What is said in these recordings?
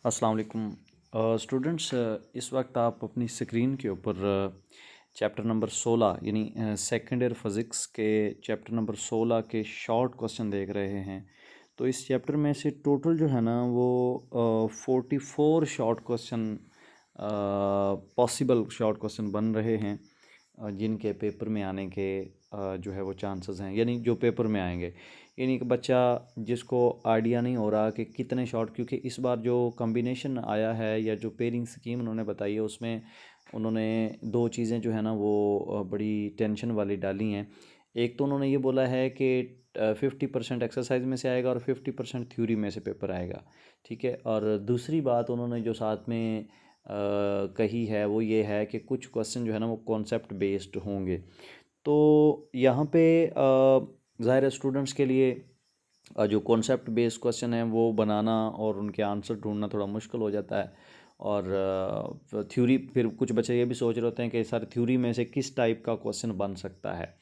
अस्सलाम वालेकुम स्टूडेंट्स। इस वक्त आप अपनी स्क्रीन के ऊपर चैप्टर नंबर 16 यानी सेकेंड ईयर फिज़िक्स के चैप्टर नंबर 16 के शॉर्ट क्वेश्चन देख रहे हैं। तो इस चैप्टर में से टोटल जो है ना वो 44 short question possible short question बन रहे हैं जिनके पेपर में आने के जो है वो चांसेस हैं, यानी जो पेपर में आएंगे। यानी कि बच्चा जिसको आइडिया नहीं हो रहा कि कितने शॉर्ट, क्योंकि इस बार जो कॉम्बिनेशन आया है या जो पेयरिंग स्कीम उन्होंने बताई है उसमें उन्होंने दो चीज़ें जो है ना वो बड़ी टेंशन वाली डाली हैं। एक तो उन्होंने ये बोला है कि 50% एक्सरसाइज में से आएगा और 50% थ्योरी में से पेपर आएगा, ठीक है। और दूसरी बात उन्होंने जो साथ में कही है वो ये है कि कुछ क्वेश्चन जो है ना वो कॉन्सेप्ट बेस्ड होंगे। तो यहाँ पे ज़ाहिर है स्टूडेंट्स के लिए जो कॉन्सेप्ट बेस्ड क्वेश्चन है वो बनाना और उनके आंसर ढूंढना थोड़ा मुश्किल हो जाता है। और थ्योरी, फिर कुछ बच्चे ये भी सोच रहे होते हैं कि सारे थ्योरी में से किस टाइप का क्वेश्चन बन सकता है।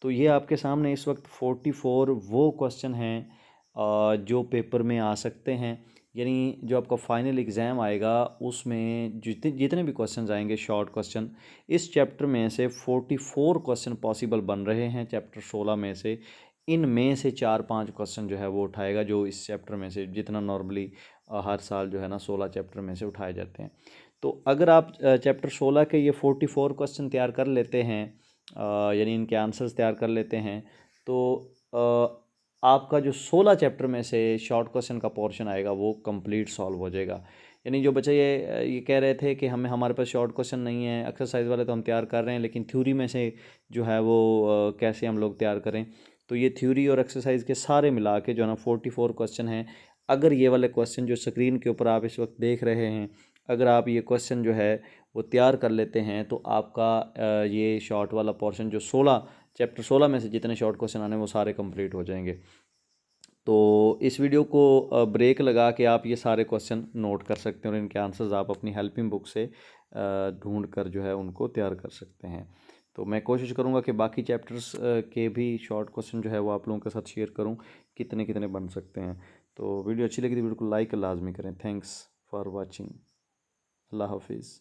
तो ये आपके सामने इस वक्त 44 वो क्वेश्चन हैं जो पेपर में आ सकते हैं। यानी जो आपका फाइनल एग्ज़ाम आएगा उसमें जितने जितने भी क्वेश्चंस आएंगे शॉर्ट क्वेश्चन, इस चैप्टर में से 44 क्वेश्चन पॉसिबल बन रहे हैं चैप्टर 16 में से। इनमें से 4-5 क्वेश्चन जो है वो उठाएगा, जो इस चैप्टर में से जितना नॉर्मली हर साल जो है ना 16 चैप्टर में से उठाए जाते हैं। तो अगर आप चैप्टर 16 के ये 44 क्वेश्चन तैयार कर लेते हैं, यानी इनके आंसर्स तैयार कर लेते हैं, तो आपका जो 16 चैप्टर में से शॉर्ट क्वेश्चन का पोर्शन आएगा वो कंप्लीट सॉल्व हो जाएगा। यानी जो बच्चे ये कह रहे थे कि हमारे पास शॉर्ट क्वेश्चन नहीं है, एक्सरसाइज वाले तो हम तैयार कर रहे हैं लेकिन थ्योरी में से जो है वो कैसे हम लोग तैयार करें। तो ये थ्योरी और एक्सरसाइज के सारे मिला के जो है ना 44 क्वेश्चन हैं। अगर ये वाले क्वेश्चन जो स्क्रीन के ऊपर आप इस वक्त देख रहे हैं, अगर आप ये क्वेश्चन जो है वो तैयार कर लेते हैं तो आपका ये शॉर्ट वाला पोर्शन जो 16 चैप्टर 16 में से जितने शॉर्ट क्वेश्चन आने वो सारे कंप्लीट हो जाएंगे। तो इस वीडियो को ब्रेक लगा के आप ये सारे क्वेश्चन नोट कर सकते हैं और इनके आंसर्स आप अपनी हेल्पिंग बुक से ढूंढ कर जो है उनको तैयार कर सकते हैं। तो मैं कोशिश करूँगा कि बाकी चैप्टर्स के भी शॉर्ट क्वेश्चन जो है वो आप लोगों के साथ शेयर करूँ कितने कितने बन सकते हैं। तो वीडियो अच्छी लगी तो वीडियो को लाइक लाजमी करें। Thanks for watching. अल्लाह हाफिज़।